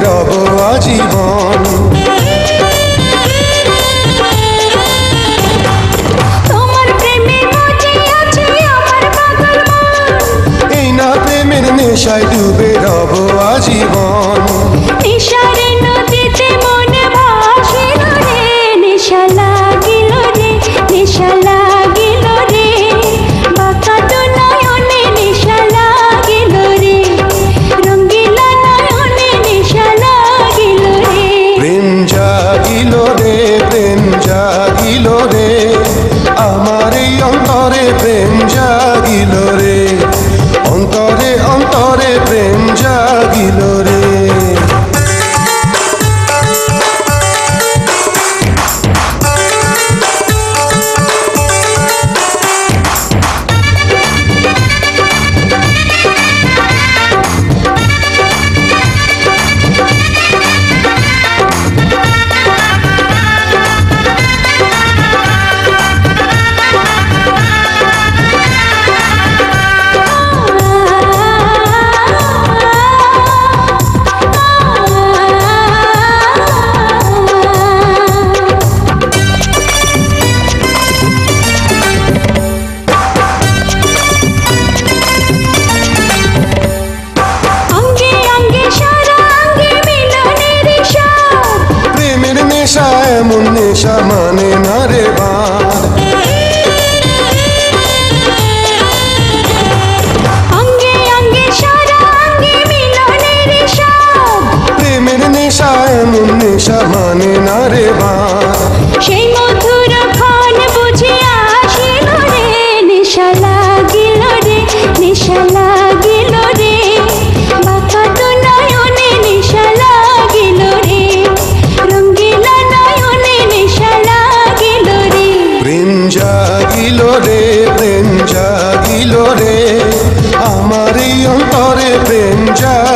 রব আজীবন। তোমার প্রেমে মজে আছে আমার পাগল মন, এই না প্রেমের নেশায় ডুবে রব আজীবন। নেশার নদীতে মনে ভাসিল রে, নেশা লাগিল রে, নেশা লাগিল রে, বাঁকা তো নয়নে নেশা লাগিল রে, রঙ্গিলা নয়নে নেশা লাগিল রে। প্রেম জাগিল রে, প্রেম জাগিল রে, আমার এই অন্তরে প্রেম জাগিল রে, অন্তরে অন্তরে প্রেম জাগিল রে। নেশা এমন নেশা মানে না রে বাঁধ, অঙ্গে অঙ্গে সারা অঙ্গে মিলনের স্বাদ, প্রেমের নেশা এমন নেশা মানে না রে বাঁধ। সেই মধুর ক্ষণ বুঝে আসিল রে, নেশা লাগিল রে, নেশা লাগিল রে, বাঁকা তো নয়নে নেশা লাগিল রে, রঙ্গিলা নয়নে নেশা লাগিল রে। প্রেম জাগিল রে, প্রেম জাগিল রে, আমার এই অন্তরে প্রেম জাগিল